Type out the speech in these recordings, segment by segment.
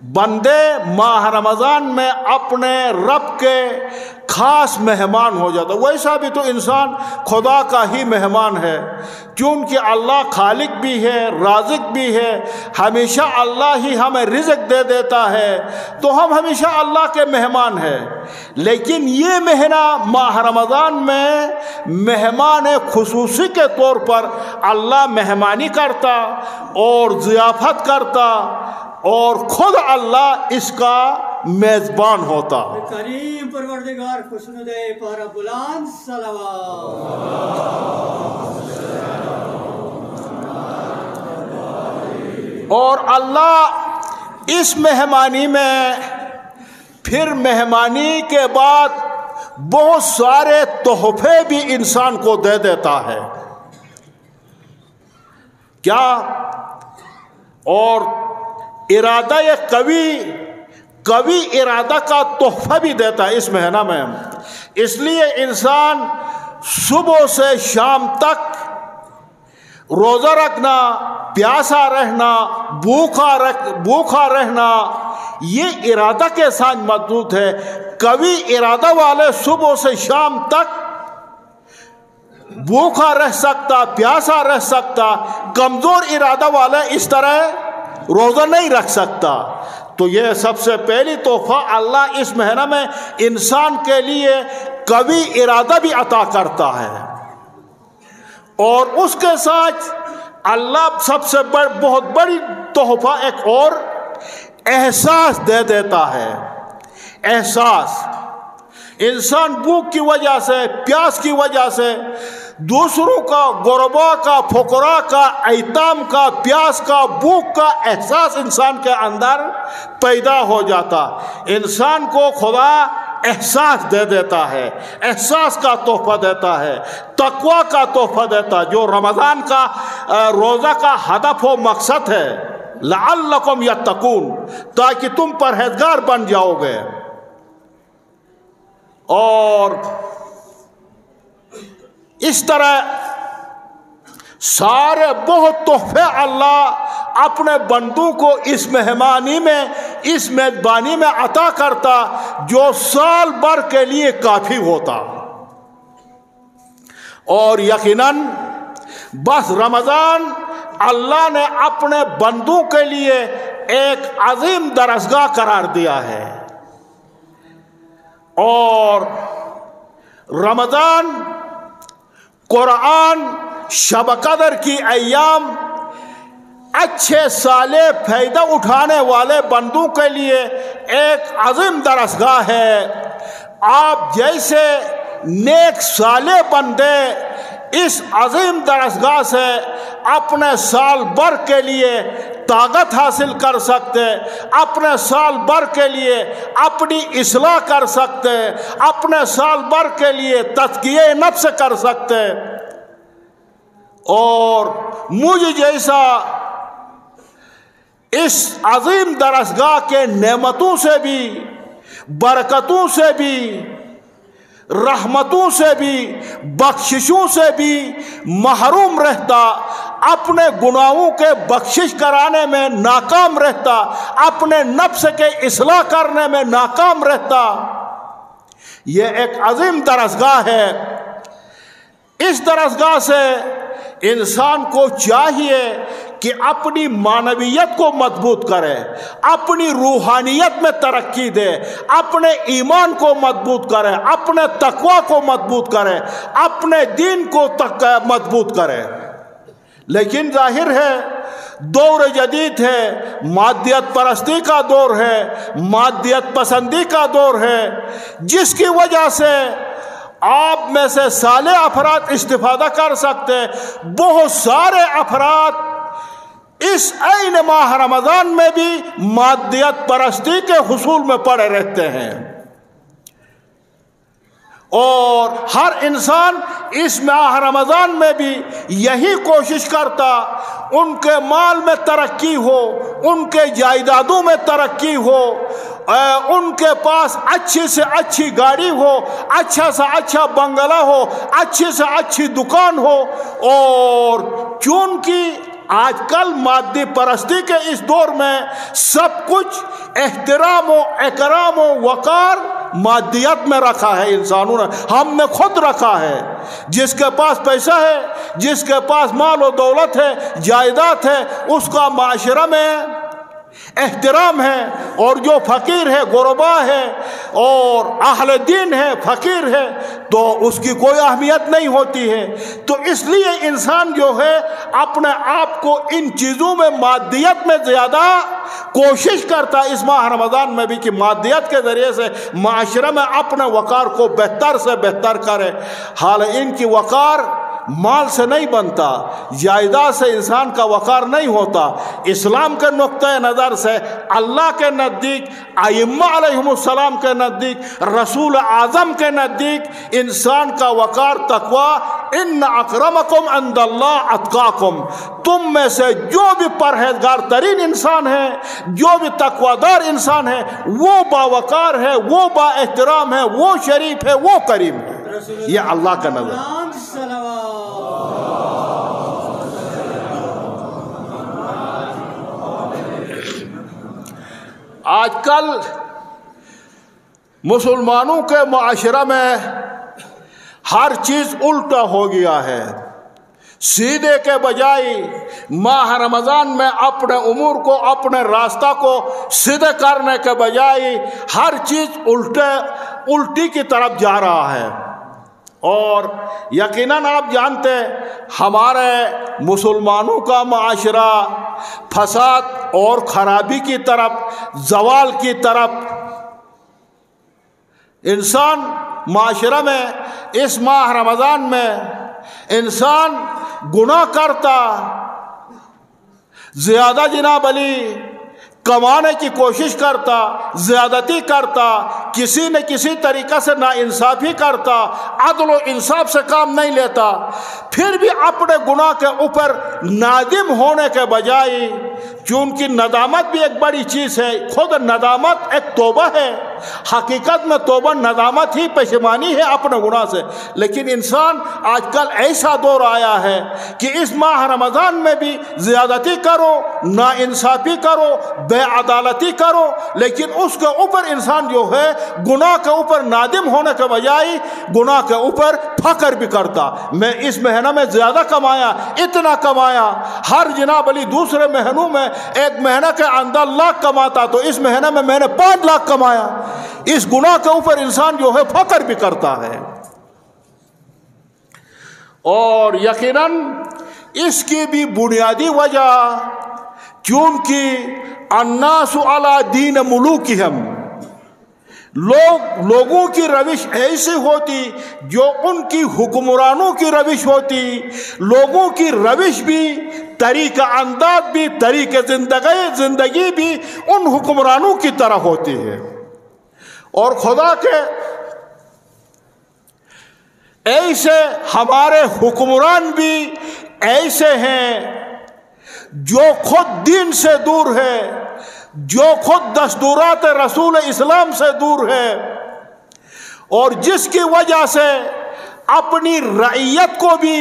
بندے ماہ رمضان میں اپنے رب کے خاص مہمان ہو جاتا. ویسا بھی تو انسان خدا کا ہی مہمان ہے، کیونکہ اللہ خالق بھی ہے، رازق بھی ہے. ہمیشہ اللہ ہی ہمیں رزق دے دیتا ہے، تو ہم ہمیشہ اللہ کے مہمان ہیں. لیکن یہ مہینہ ماہ رمضان میں مہمان خصوصی کے طور پر اللہ مہمانی کرتا اور ضیافت کرتا، اور خود اللہ اس کا میزبان ہوتا. کریم پروردگار خوشنود پارا بلند صلوات. اور اللہ اس مہمانی میں پھر مہمانی کے بعد بہت سارے تحفے بھی انسان کو دے دیتا ہے. کیا؟ اور ارادہ قوی ارادہ کا تحفہ بھی دیتا ہے اس مہینہ میں. اس لیے انسان صبح سے شام تک روزہ رکھنا، پیاسا رہنا، بھوکا رہنا، یہ ارادہ کے ساتھ مضبوط ہے. قوی ارادہ والے صبح سے شام تک بھوکا رہ سکتا، پیاسا رہ سکتا. کمزور ارادہ والے اس طرح روزہ نہیں رکھ سکتا. تو یہ سب سے پہلی تحفہ اللہ اس مہینہ میں انسان کے لیے قوی ارادہ بھی عطا کرتا ہے. اور اس کے ساتھ اللہ سب سے بہت بڑی تحفہ ایک اور احساس دے دیتا ہے. احساس. انسان بھوک کی وجہ سے، پیاس کی وجہ سے دوسروں کا، غربا کا، فقراء کا، ایتام کا، پیاس کا، بھوک کا احساس انسان کے اندر پیدا ہو جاتا. انسان کو خدا احساس دے دیتا ہے، احساس کا تحفہ دیتا ہے، تقوی کا تحفہ دیتا ہے، جو رمضان کا روزہ کا ہدف و مقصد ہے. لعلکم یتقون، تاکہ تم پرہیزگار بن جاؤ گے. اور اس طرح سارے بہت تحفے اللہ اپنے بندوں کو اس مہمانی میں، اس میزبانی میں عطا کرتا، جو سال بھر کے لیے کافی ہوتا. اور یقیناً بس رمضان اللہ نے اپنے بندوں کے لیے ایک عظیم درسگاہ قرار دیا ہے. اور رمضان، قرآن، شب قدر کی ایام اچھے صالح فائدہ اٹھانے والے بندوں کے لیے ایک عظیم درسگاہ ہے. آپ جیسے نیک صالح بندے اس عظیم درسگاہ سے اپنے سال بھر کے لیے طاقت حاصل کر سکتے، اپنے سال بھر کے لیے اپنی اصلاح کر سکتے، اپنے سال بھر کے لیے تزکیہ نفس کر سکتے. اور مجھ جیسا اس عظیم درسگاہ کے نعمتوں سے بھی، برکتوں سے بھی، رحمتوں سے بھی، بخششوں سے بھی محروم رہتا، اپنے گناہوں کے بخشش کرانے میں ناکام رہتا، اپنے نفس کے اصلاح کرنے میں ناکام رہتا. یہ ایک عظیم درسگاہ ہے. اس درسگاہ سے انسان کو چاہیے کہ اپنی معنویت کو مضبوط کرے، اپنی روحانیت میں ترقی دے، اپنے ایمان کو مضبوط کرے، اپنے تقوی کو مضبوط کرے، اپنے دین کو مضبوط کرے. لیکن ظاہر ہے دور جدید ہے، مادیت پرستی کا دور ہے، مادیت پسندی کا دور ہے، جس کی وجہ سے آپ میں سے صالح افراد استفادہ کر سکتے. بہت سارے افراد اس عین ماہ رمضان میں بھی مادیت پرستی کے حصول میں پڑے رہتے ہیں. اور ہر انسان اس ماہ رمضان میں بھی یہی کوشش کرتا ان کے مال میں ترقی ہو، ان کے جائیدادوں میں ترقی ہو، ان کے پاس اچھی سے اچھی گاڑی ہو، اچھا سے اچھا بنگلہ ہو، اچھی سے اچھی دکان ہو. اور چونکہ آج کل مادی پرستی کے اس دور میں سب کچھ احترام و اکرام و وقار مادیت میں رکھا ہے انسانوں نے، ہم نے خود رکھا ہے۔ جس کے پاس پیسہ ہے، جس کے پاس مال و دولت ہے، جائیداد ہے، اس کا معاشرہ میں احترام ہے، اور جو فقیر ہے، غربا ہے اور اہل دین ہے، فقیر ہے، تو اس کی کوئی اہمیت نہیں ہوتی ہے۔ تو اس لیے انسان جو ہے اپنے آپ کو ان چیزوں میں مادیت میں زیادہ کوشش کرتا ہے اس ماہ رمضان میں بھی کہ مادیت کے ذریعے سے معاشرے میں اپنے وقار کو بہتر سے بہتر کرے۔ حال ان کی وقار مال سے نہیں بنتا، جائیداد سے انسان کا وقار نہیں ہوتا۔ اسلام کے نقطۂ نظر سے اللہ کے نزدیک، ائمہ علیہم السلام کے نزدیک، رسول اعظم کے نزدیک انسان کا وقار تقویٰ، ان اکرمکم عند اللہ اتقاکم، تم میں سے جو بھی پرہیزگار ترین انسان ہے، جو بھی تقویٰ دار انسان ہے، وہ باوقار ہے، وہ با احترام ہے، وہ شریف ہے، وہ کریم ہے۔ یہ اللہ کا نظر۔ آج کل مسلمانوں کے معاشرہ میں ہر چیز الٹا ہو گیا ہے۔ سیدھے کے بجائے ماہ رمضان میں اپنے امور کو، اپنے راستہ کو سیدھے کرنے کے بجائے ہر چیز الٹی کی طرف جا رہا ہے۔ اور یقیناً آپ جانتے ہیں ہمارے مسلمانوں کا معاشرہ فساد اور خرابی کی طرف، زوال کی طرف، انسان معاشرہ میں اس ماہ رمضان میں انسان گناہ کرتا، زیادہ جناب علی کمانے کی کوشش کرتا، زیادتی کرتا، کسی نہ کسی طریقہ سے ناانصافی کرتا، عدل و انصاف سے کام نہیں لیتا، پھر بھی اپنے گناہ کے اوپر نادم ہونے کے بجائے، چونکہ ندامت بھی ایک بڑی چیز ہے، خود ندامت ایک توبہ ہے، حقیقت میں توبہ ندامت ہی، پشیمانی ہے اپنے گناہ سے، لیکن انسان آج کل ایسا دور آیا ہے کہ اس ماہ رمضان میں بھی زیادتی کرو، ناانصافی کرو، بے عدالتی کرو، لیکن اس کے اوپر انسان جو ہے گناہ کے اوپر نادم ہونے کے بجائے گناہ کے اوپر فخر بھی کرتا۔ میں اس مہینہ میں زیادہ کمایا، اتنا کمایا، ہر جناب علی دوسرے مہینوں میں ایک مہینہ کے اندر لاکھ کماتا، تو اس مہینہ میں میں نے 5 لاکھ کمایا۔ اس گناہ کے اوپر انسان جو ہے فخر بھی کرتا ہے، اور یقیناً اس کی بھی بنیادی وجہ کیونکہ الناس علی دین ملوکہم، لوگوں کی روش ایسی ہوتی جو ان کی حکمرانوں کی روش ہوتی، لوگوں کی روش بھی، طریقہ انداز بھی، طریقہ زندگی بھی ان حکمرانوں کی طرح ہوتی ہے۔ اور خدا کے ایسے ہمارے حکمران بھی ایسے ہیں جو خود دین سے دور ہے، جو خود دستورات رسول اسلام سے دور ہے، اور جس کی وجہ سے اپنی رعیت کو بھی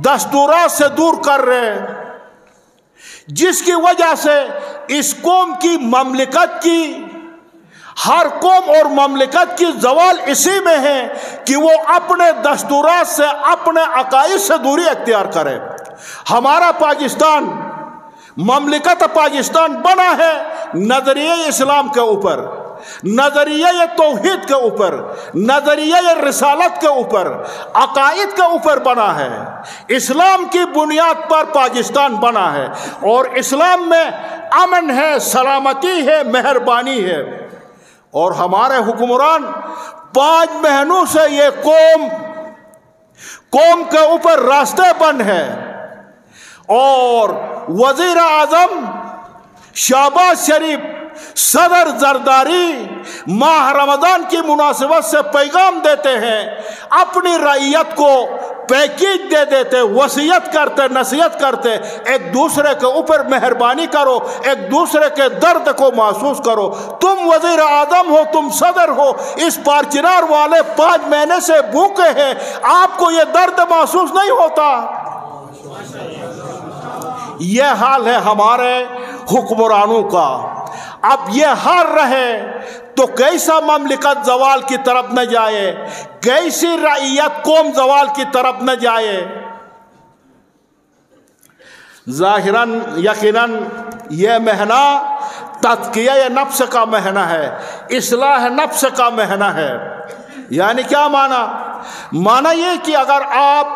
دستورات سے دور کر رہے ہیں، جس کی وجہ سے اس قوم کی مملکت کی، ہر قوم اور مملکت کی زوال اسی میں ہے کہ وہ اپنے دستورات سے، اپنے عقائد سے دوری اختیار کرے۔ ہمارا پاکستان، مملکت پاکستان بنا ہے نظریہ اسلام کے اوپر، نظریہ توحید کے اوپر، نظریہ رسالت کے اوپر، عقائد کے اوپر بنا ہے۔ اسلام کی بنیاد پر پاکستان بنا ہے، اور اسلام میں امن ہے، سلامتی ہے، مہربانی ہے، اور ہمارے حکمران 5 مہینوں سے یہ قوم کے اوپر راستے بند ہے، اور وزیر اعظم شہباز شریف، صدر زرداری ماہ رمضان کی مناسبت سے پیغام دیتے ہیں، اپنی رعیت کو پیکیج دے دیتے، وصیت کرتے، نصیحت کرتے، ایک دوسرے کے اوپر مہربانی کرو، ایک دوسرے کے درد کو محسوس کرو۔ تم وزیر اعظم ہو، تم صدر ہو، اس پارچنار والے 5 مہینے سے بھوکے ہیں، آپ کو یہ درد محسوس نہیں ہوتا؟ یہ حال ہے ہمارے حکمرانوں کا۔ اب یہ حال رہے تو کیسا مملکت زوال کی طرف نہ جائے، کیسی رعیت قوم زوال کی طرف نہ جائے۔ ظاہراً یقیناً یہ مہینہ تزکیہ نفس کا مہینہ ہے، اصلاح نفس کا مہینہ ہے۔ یعنی کیا معنی یہ کہ اگر آپ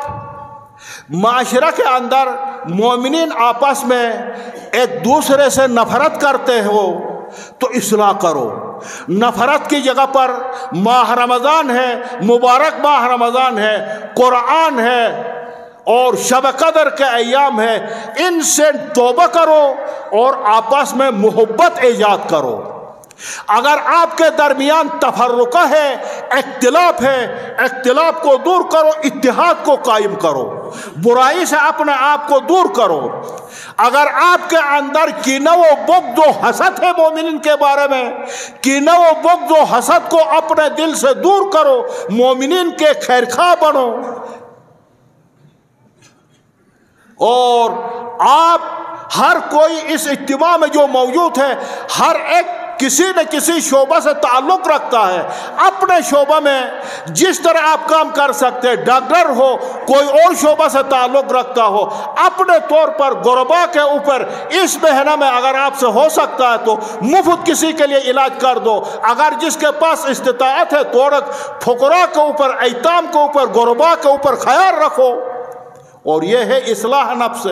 معاشرہ کے اندر مومنین آپس میں ایک دوسرے سے نفرت کرتے ہو تو اصلاح کرو۔ نفرت کی جگہ پر ماہ رمضان ہے، مبارک ماہ رمضان ہے، قرآن ہے اور شب قدر کے ایام ہے، ان سے توبہ کرو اور آپس میں محبت ایجاد کرو۔ اگر آپ کے درمیان تفرقہ ہے، اختلاف ہے، اختلاف کو دور کرو، اتحاد کو قائم کرو، برائی سے اپنے آپ کو دور کرو۔ اگر آپ کے اندر کینہ و بغض و حسد ہے مومنین کے بارے میں، کینہ و بغض و حسد کو اپنے دل سے دور کرو، مومنین کے خیرخواہ بنو۔ اور آپ ہر کوئی اس اجتماع میں جو موجود ہے، ہر ایک کسی نہ کسی شعبہ سے تعلق رکھتا ہے۔ اپنے شعبہ میں جس طرح آپ کام کر سکتے ہیں، ڈاکٹر ہو، کوئی اور شعبہ سے تعلق رکھتا ہو، اپنے طور پر غربا کے اوپر اس مہینہ میں اگر آپ سے ہو سکتا ہے تو مفت کسی کے لیے علاج کر دو۔ اگر جس کے پاس استطاعت ہے تو فقراء کے اوپر، ایتام کے اوپر، غربا کے اوپر خیال رکھو، اور یہ ہے اصلاح نفس۔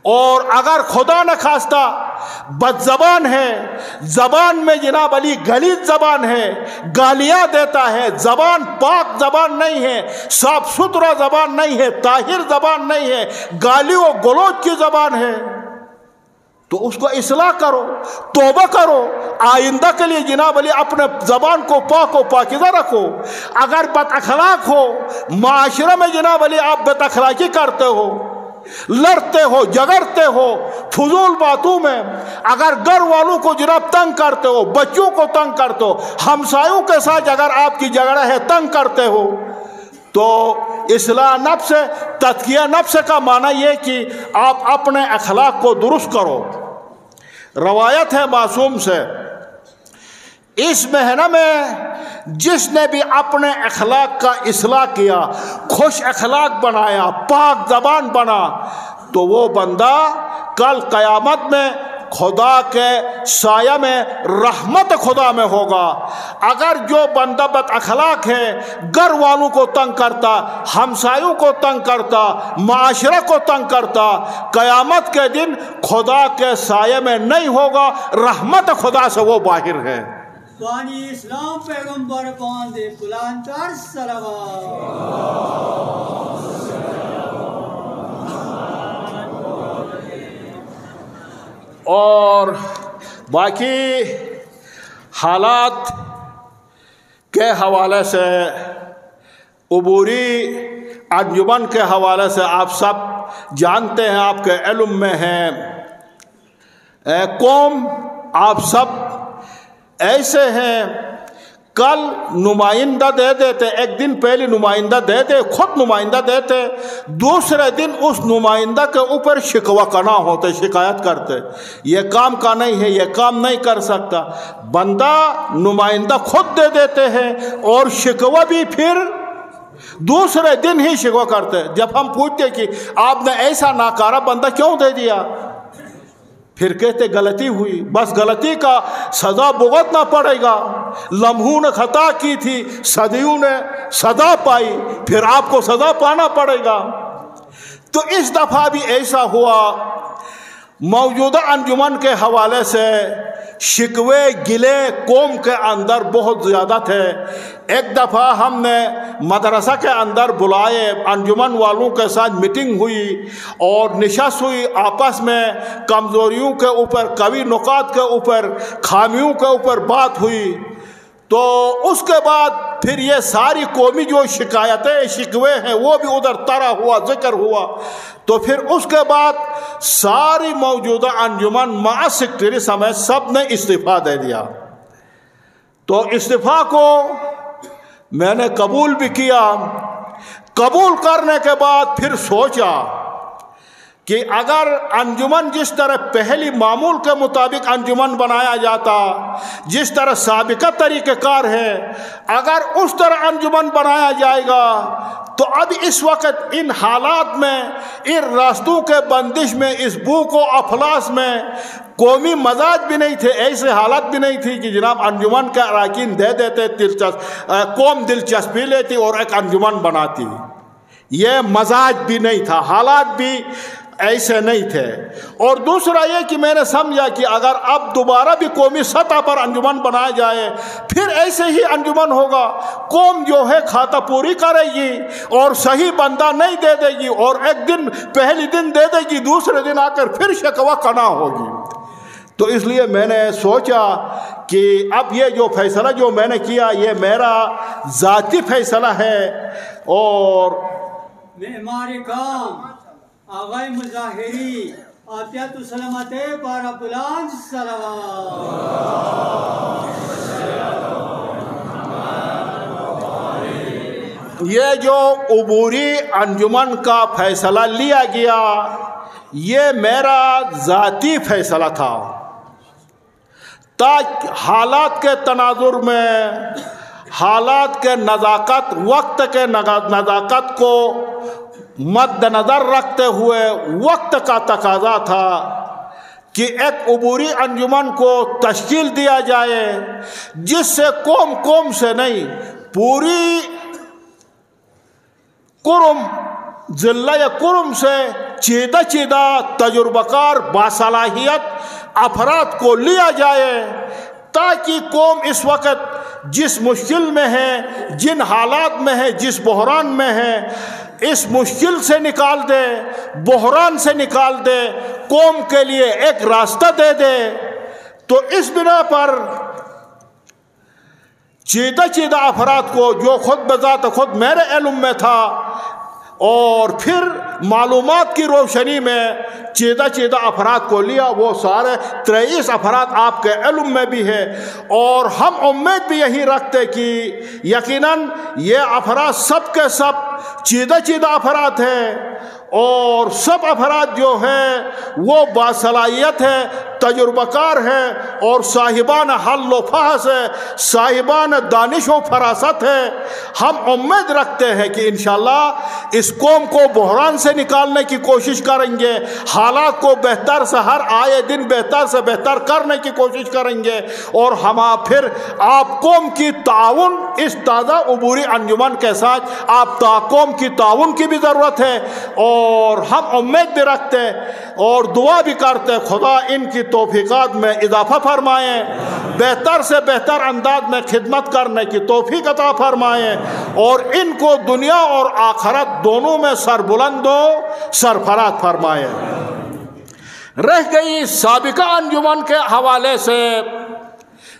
اور اگر خدا نہ خواستہ بد زبان ہے، زبان میں جناب علی غلیظ زبان ہے، گالیاں دیتا ہے، زبان پاک زبان نہیں ہے، صاف ستھرا زبان نہیں ہے، طاہر زبان نہیں ہے، گالی و گلوچ کی زبان ہے، تو اس کو اصلاح کرو، توبہ کرو، آئندہ کے لیے جناب علی اپنے زبان کو پاک و پاکیزہ رکھو۔ اگر بد اخلاق ہو معاشرے میں جناب علی، آپ بد اخلاقی کرتے ہو، لڑتے ہو، جھگڑتے ہو فضول باتوں میں، اگر گھر والوں کو جناب تنگ کرتے ہو، بچوں کو تنگ کرتے ہو، ہمسایوں کے ساتھ اگر آپ کی جھگڑا ہے، تنگ کرتے ہو، تو اصلاح نفس، تزکیہ نفس کا معنی یہ کہ آپ اپنے اخلاق کو درست کرو۔ روایت ہے معصوم سے، اس مہینہ میں جس نے بھی اپنے اخلاق کا اصلاح کیا، خوش اخلاق بنایا، پاک زبان بنا، تو وہ بندہ کل قیامت میں خدا کے سایہ میں، رحمت خدا میں ہوگا۔ اگر جو بندہ بد اخلاق ہے، گھر والوں کو تنگ کرتا، ہمسایوں کو تنگ کرتا، معاشرہ کو تنگ کرتا، قیامت کے دن خدا کے سایہ میں نہیں ہوگا، رحمت خدا سے وہ باہر ہے۔ بانی اسلام پیغمبر پاند بلند تر صلوات۔ اور باقی حالات کے حوالے سے، عبوری انجمن کے حوالے سے آپ سب جانتے ہیں، آپ کے علم میں ہیں۔ قوم آپ سب ایسے ہیں، کل نمائندہ دے دیتے، ایک دن پہلے نمائندہ دے دے، خود نمائندہ دیتے، دوسرے دن اس نمائندہ کے اوپر شکوہ کنا ہوتے، شکایت کرتے، یہ کام کا نہیں ہے، یہ کام نہیں کر سکتا۔ بندہ نمائندہ خود دے دیتے ہیں اور شکوہ بھی پھر دوسرے دن ہی شکوہ کرتے۔ جب ہم پوچھتے کہ آپ نے ایسا ناکارہ بندہ کیوں دے دیا، پھر کہتے غلطی ہوئی، بس غلطی کا سزا بھگتنا پڑے گا، لمحوں نے خطا کی تھی، صدیوں نے سزا پائی، پھر آپ کو سزا پانا پڑے گا۔ تو اس دفعہ بھی ایسا ہوا۔ موجودہ انجمن کے حوالے سے شکوے گلے قوم کے اندر بہت زیادہ تھے۔ ایک دفعہ ہم نے مدرسہ کے اندر بلائے، انجمن والوں کے ساتھ میٹنگ ہوئی اور نشست ہوئی، آپس میں کمزوریوں کے اوپر، قوی نکات کے اوپر، خامیوں کے اوپر بات ہوئی۔ تو اس کے بعد پھر یہ ساری قومی جو شکایتیں شکوے ہیں وہ بھی ادھر طرح ہوا، ذکر ہوا۔ تو پھر اس کے بعد ساری موجودہ انجمن مع سیکرٹری سمیت سب نے استعفیٰ دے دیا۔ تو استعفیٰ کو میں نے قبول بھی کیا۔ قبول کرنے کے بعد پھر سوچا کہ اگر انجمن جس طرح پہلی معمول کے مطابق انجمن بنایا جاتا، جس طرح سابقہ طریقہ کار ہے، اگر اس طرح انجمن بنایا جائے گا تو اب اس وقت ان حالات میں، ان راستوں کے بندش میں، اس بھوک و افلاس میں قومی مزاج بھی نہیں تھے، ایسے حالت بھی نہیں تھی کہ جناب انجمن کے اراکین دے دیتے، قوم دلچسپی لیتی اور ایک انجمن بناتی۔ یہ مزاج بھی نہیں تھا، حالات بھی ایسے نہیں تھے۔ اور دوسرا یہ کہ میں نے سمجھا کہ اگر اب دوبارہ بھی قومی سطح پر انجمن بنایا جائے پھر ایسے ہی انجمن ہوگا، قوم جو ہے کھاتا پوری کرے گی اور صحیح بندہ نہیں دے دے گی، اور ایک دن پہلی دن دے دے گی، دوسرے دن آ کر پھر شکوہ کنا ہوگی۔ تو اس لیے میں نے سوچا کہ اب یہ جو فیصلہ جو میں نے کیا یہ میرا ذاتی فیصلہ ہے، اور معمار کام آغای مظاہری عافیت و سلامت پارا بلند صلوات۔ یہ جو عبوری انجمن کا فیصلہ لیا گیا یہ میرا ذاتی فیصلہ تھا، تاکہ حالات کے تناظر میں، حالات کے نزاکت، وقت کے نزاکت کو مد نظر رکھتے ہوئے وقت کا تقاضا تھا کہ ایک عبوری انجمن کو تشکیل دیا جائے جس سے قوم سے نہیں، پوری قرم ضلع یا قرم سے چیدہ تجربہ کار باصلاحیت افراد کو لیا جائے، تاکہ قوم اس وقت جس مشکل میں ہے، جن حالات میں ہے، جس بحران میں ہے، اس مشکل سے نکال دے، بحران سے نکال دے، قوم کے لیے ایک راستہ دے دے۔ تو اس بنا پر چیدہ افراد کو جو خود بذات خود میرے علم میں تھا، اور پھر معلومات کی روشنی میں چیدہ افراد کو لیا، وہ سارے 23 افراد آپ کے علم میں بھی ہے، اور ہم امید بھی یہی رکھتے کہ یقیناً یہ افراد سب کے سب چیدہ افراد ہیں، اور سب افراد جو ہے وہ باصلاحیت ہے، تجربہ کار ہے، اور صاحبان حل و فحص ہے، صاحبان دانش و فراست ہے۔ ہم امید رکھتے ہیں کہ انشاءاللہ اس قوم کو بحران سے نکالنے کی کوشش کریں گے، حالات کو بہتر سے ہر آئے دن بہتر سے بہتر کرنے کی کوشش کریں گے، اور ہم پھر آپ قوم کی تعاون اس تازہ عبوری انجمن کے ساتھ آپ قوم کی تعاون کی بھی ضرورت ہے، اور ہم امید بھی رکھتے اور دعا بھی کرتے خدا ان کی توفیقات میں اضافہ فرمائیں، بہتر سے بہتر انداز میں خدمت کرنے کی توفیق عطا فرمائیں، اور ان کو دنیا اور آخرت دونوں میں سربلند و سرفراز فرمائیں۔ رہ گئی سابقہ انجمن کے حوالے سے،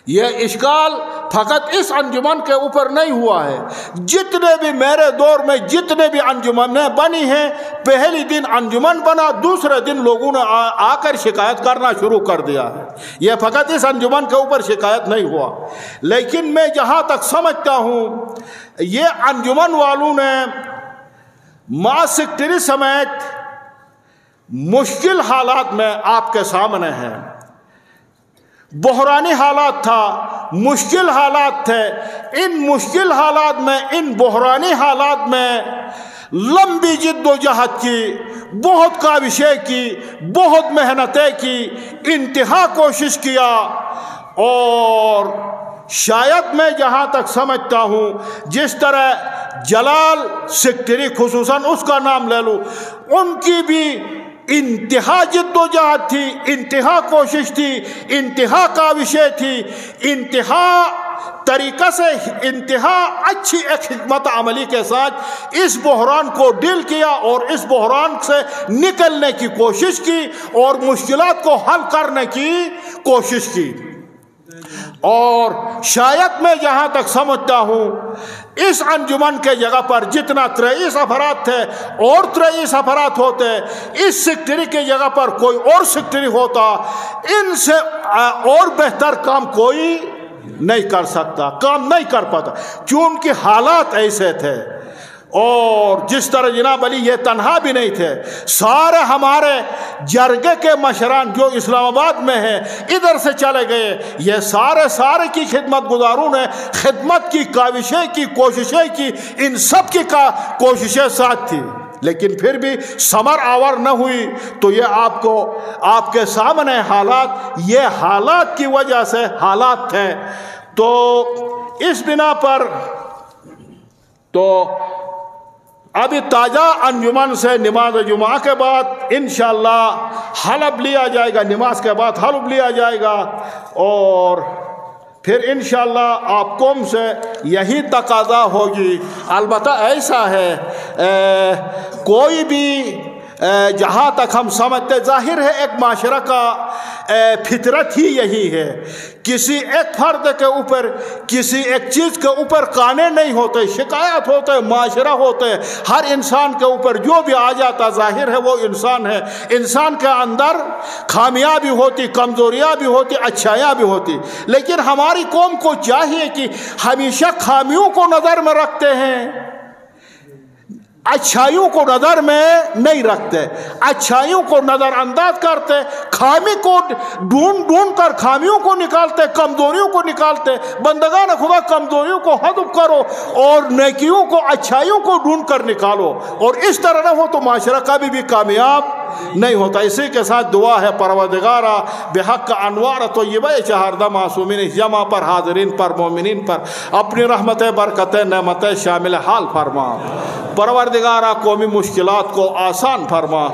یہ اشکال فقط اس انجمن کے اوپر نہیں ہوا ہے، جتنے بھی میرے دور میں جتنے بھی انجمنیں بنی ہیں، پہلی دن انجمن بنا، دوسرے دن لوگوں نے آ کر شکایت کرنا شروع کر دیا ہے۔ یہ فقط اس انجمن کے اوپر شکایت نہیں ہوا، لیکن میں جہاں تک سمجھتا ہوں یہ انجمن والوں نے ماں سیکٹری سمیت مشکل حالات میں آپ کے سامنے ہیں، بحرانی حالات تھا، مشکل حالات تھے، ان مشکل حالات میں، ان بحرانی حالات میں لمبی جد و جہد کی، بہت کاوشیں کی، بہت محنتیں کی، انتہا کوشش کیا، اور شاید میں جہاں تک سمجھتا ہوں جس طرح جلال سیکٹری خصوصاً اس کا نام لے لوں، ان کی بھی انتہا جد و جہد تھی، انتہا کوشش تھی، انتہا کاوشیں تھی، انتہا طریقہ سے، انتہا اچھی ایک حکمت عملی کے ساتھ اس بحران کو ڈیل کیا، اور اس بحران سے نکلنے کی کوشش کی، اور مشکلات کو حل کرنے کی کوشش کی۔ اور شاید میں جہاں تک سمجھتا ہوں اس انجمن کے جگہ پر جتنا 23 افراد تھے اور 23 افراد ہوتے، اس سیکٹری کے جگہ پر کوئی اور سیکٹری ہوتا، ان سے اور بہتر کام کوئی نہیں کر سکتا، کام نہیں کر پاتا، کیونکہ حالات ایسے تھے، اور جس طرح جناب علی یہ تنہا بھی نہیں تھے، سارے ہمارے جرگے کے مشران جو اسلام آباد میں ہیں ادھر سے چلے گئے، یہ سارے کی خدمت گزاروں نے خدمت کی کاوشیں کی، کوششیں کی، ان سب کی کوششیں ساتھ تھی، لیکن پھر بھی ثمر آور نہ ہوئی۔ تو یہ آپ کے سامنے حالات، یہ حالات کی وجہ سے حالات تھے۔ تو اس بنا پر تو ابھی تازہ انجمن سے نماز جمعہ کے بعد انشاءاللہ حلب لیا جائے گا، نماز کے بعد حلب لیا جائے گا، اور پھر انشاءاللہ آپ قوم سے یہی تقاضا ہوگی۔ البتہ ایسا ہے کوئی بھی جہاں تک ہم سمجھتے، ظاہر ہے ایک معاشرہ کا فطرت ہی یہی ہے، کسی ایک فرد کے اوپر، کسی ایک چیز کے اوپر قانے نہیں ہوتے، شکایت ہوتے، معاشرہ ہوتے، ہر انسان کے اوپر جو بھی آ جاتا ظاہر ہے وہ انسان ہے، انسان کے اندر خامیاں بھی ہوتی، کمزوریاں بھی ہوتی، اچھائیاں بھی ہوتی، لیکن ہماری قوم کو چاہیے کہ ہمیشہ خامیوں کو نظر میں رکھتے ہیں، اچھائیوں کو نظر میں نہیں رکھتے، اچھائیوں کو نظر انداز کرتے، خامی کو ڈھونڈ کر خامیوں کو نکالتے، کمزوریوں کو نکالتے۔ بندگان خدا کمزوریوں کو حذف کرو اور نیکیوں کو، اچھائیوں کو ڈھونڈ کر نکالو، اور اس طرح نہ ہو تو معاشرہ کبھی بھی کامیاب نہیں ہوتا۔ اسی کے ساتھ دعا ہے پروردگارا بحق انوار طیبہ چہاردہ معصومین جمع پر، حاضرین پر، مومنین پر اپنی رحمت برکت نعمت شامل حال فرما۔ پروردگارا قومی مشکلات کو آسان فرما۔